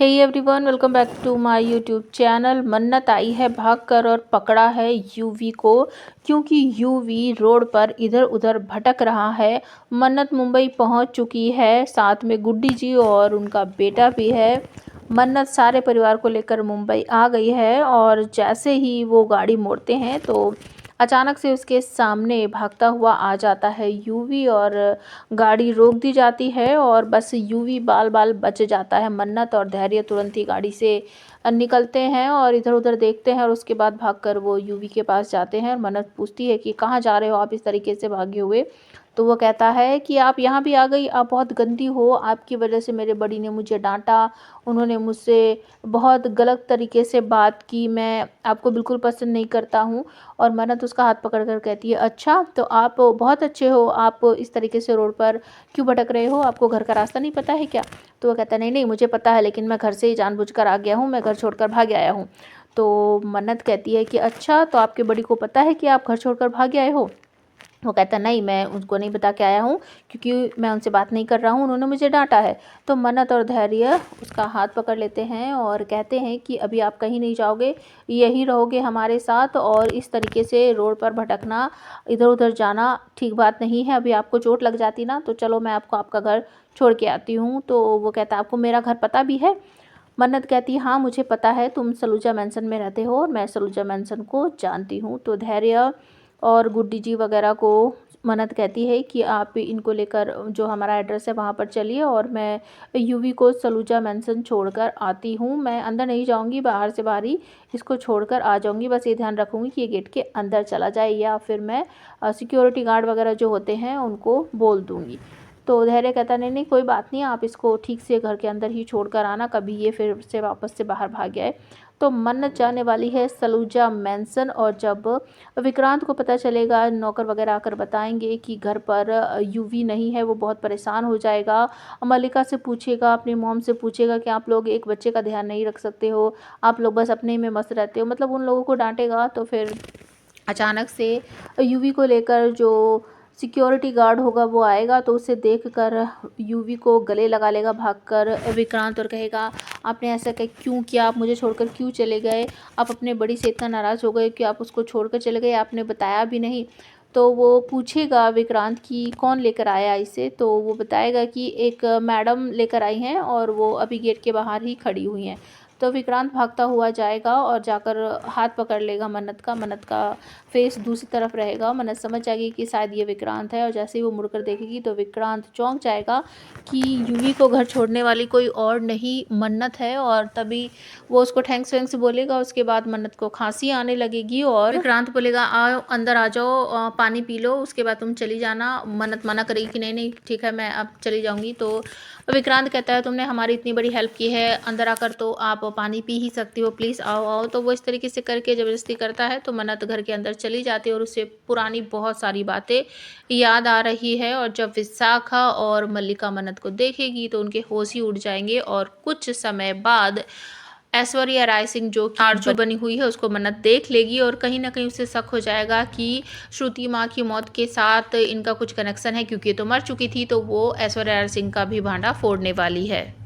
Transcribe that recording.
Hey everyone, welcome back to my YouTube channel. Mannat आई है भागकर और पकड़ा है यूवी को, क्योंकि यूवी रोड पर इधर उधर भटक रहा है। मन्नत मुंबई पहुंच चुकी है, साथ में गुड्डी जी और उनका बेटा भी है। मन्नत सारे परिवार को लेकर मुंबई आ गई है और जैसे ही वो गाड़ी मोड़ते हैं तो अचानक से उसके सामने भागता हुआ आ जाता है यूवी और गाड़ी रोक दी जाती है और बस यूवी बाल बाल बच जाता है। मन्नत और धैर्य तुरंत ही गाड़ी से निकलते हैं और इधर उधर देखते हैं और उसके बाद भागकर वो यूवी के पास जाते हैं और मन्नत पूछती है कि कहाँ जा रहे हो आप इस तरीके से भागे हुए। तो वो कहता है कि आप यहाँ भी आ गई, आप बहुत गंदी हो, आपकी वजह से मेरे बड़ी ने मुझे डांटा, उन्होंने मुझसे बहुत गलत तरीके से बात की, मैं आपको बिल्कुल पसंद नहीं करता हूँ। और मन्नत उसका हाथ पकड़ कर कहती है, अच्छा तो आप बहुत अच्छे हो, आप इस तरीके से रोड पर क्यों भटक रहे हो, आपको घर का रास्ता नहीं पता है क्या? तो वो कहता है, नहीं नहीं मुझे पता है, लेकिन मैं घर से ही जानबूझकर आ गया हूँ, मैं घर छोड़कर भाग आया हूँ। तो मन्नत कहती है कि अच्छा तो आपके बड़ी को पता है कि आप घर छोड़कर भाग आए हो? वो कहता है, नहीं मैं उनको नहीं बता के आया हूँ, क्योंकि मैं उनसे बात नहीं कर रहा हूँ, उन्होंने मुझे डांटा है। तो मन्नत और धैर्य उसका हाथ पकड़ लेते हैं और कहते हैं कि अभी आप कहीं नहीं जाओगे, यहीं रहोगे हमारे साथ, और इस तरीके से रोड पर भटकना, इधर उधर जाना ठीक बात नहीं है। अभी आपको चोट लग जाती ना तो चलो मैं आपको आपका घर छोड़ के आती हूँ। तो वो कहता है, आपको मेरा घर पता भी है? मन्नत कहती है, हाँ मुझे पता है, तुम सलूजा मैंसन में रहते हो और मैं सलूजा मैंसन को जानती हूँ। तो धैर्य और गुड्डी जी वगैरह को मन्नत कहती है कि आप इनको लेकर जो हमारा एड्रेस है वहाँ पर चलिए और मैं यूवी को सलूजा मैंसन छोड़कर आती हूँ। मैं अंदर नहीं जाऊँगी, बाहर से बाहर ही इसको छोड़कर आ जाऊँगी, बस ये ध्यान रखूँगी कि ये गेट के अंदर चला जाए, या फिर मैं सिक्योरिटी गार्ड वगैरह जो होते हैं उनको बोल दूँगी। तो धैर्य कहता, नहीं नहीं कोई बात नहीं, आप इसको ठीक से घर के अंदर ही छोड़कर आना, कभी ये फिर से वापस से बाहर भाग जाए। तो मन्नत जाने वाली है सलूजा मैंसन, और जब विक्रांत को पता चलेगा, नौकर वगैरह आकर बताएंगे कि घर पर यूवी नहीं है, वो बहुत परेशान हो जाएगा। मल्लिका से पूछेगा, अपनी मॉम से पूछेगा कि आप लोग एक बच्चे का ध्यान नहीं रख सकते हो, आप लोग बस अपने में मस्त रहते हो, मतलब उन लोगों को डांटेगा। तो फिर अचानक से यूवी को लेकर जो सिक्योरिटी गार्ड होगा वो आएगा, तो उसे देखकर यूवी को गले लगा लेगा भागकर विक्रांत और कहेगा, आपने ऐसा क्यों किया, आप मुझे छोड़कर क्यों चले गए, आप अपने बड़ी से इतना नाराज़ हो गए कि आप उसको छोड़कर चले गए, आपने बताया भी नहीं। तो वो पूछेगा विक्रांत कि कौन लेकर आया इसे, तो वो बताएगा कि एक मैडम लेकर आई हैं और वो अभी गेट के बाहर ही खड़ी हुई हैं। तो विक्रांत भागता हुआ जाएगा और जाकर हाथ पकड़ लेगा मन्नत का। मन्नत का फेस दूसरी तरफ रहेगा, मन्नत समझ जाएगी कि शायद ये विक्रांत है, और जैसे ही वो मुड़कर देखेगी तो विक्रांत चौंक जाएगा कि यूवी को घर छोड़ने वाली कोई और नहीं मन्नत है। और तभी वो उसको थैंक्स वैंक्स बोलेगा। उसके बाद मन्नत को खांसी आने लगेगी और विक्रांत बोलेगा, आओ अंदर आ जाओ, पानी पी लो, उसके बाद तुम चली जाना। मन्नत मना करेगी कि नहीं नहीं ठीक है, मैं अब चली जाऊँगी। तो विक्रांत कहता है, तुमने हमारी इतनी बड़ी हेल्प की है, अंदर आकर तो आप पानी पी ही सकती हो, प्लीज़ आओ आओ। तो वो इस तरीके से करके ज़बरदस्ती करता है, तो मन्नत घर के अंदर चली जाती है और उससे पुरानी बहुत सारी बातें याद आ रही है। और जब विशाखा और मल्लिका मन्नत को देखेगी तो उनके होश ही उड़ जाएंगे, और कुछ समय बाद ऐश्वर्या राय सिंह जो कि आरजू बनी हुई है उसको मन्नत देख लेगी, और कहीं ना कहीं उसे शक हो जाएगा कि श्रुति माँ की मौत के साथ इनका कुछ कनेक्शन है, क्योंकि तो मर चुकी थी, तो वो ऐश्वर्या राय सिंह का भी भांडा फोड़ने वाली है।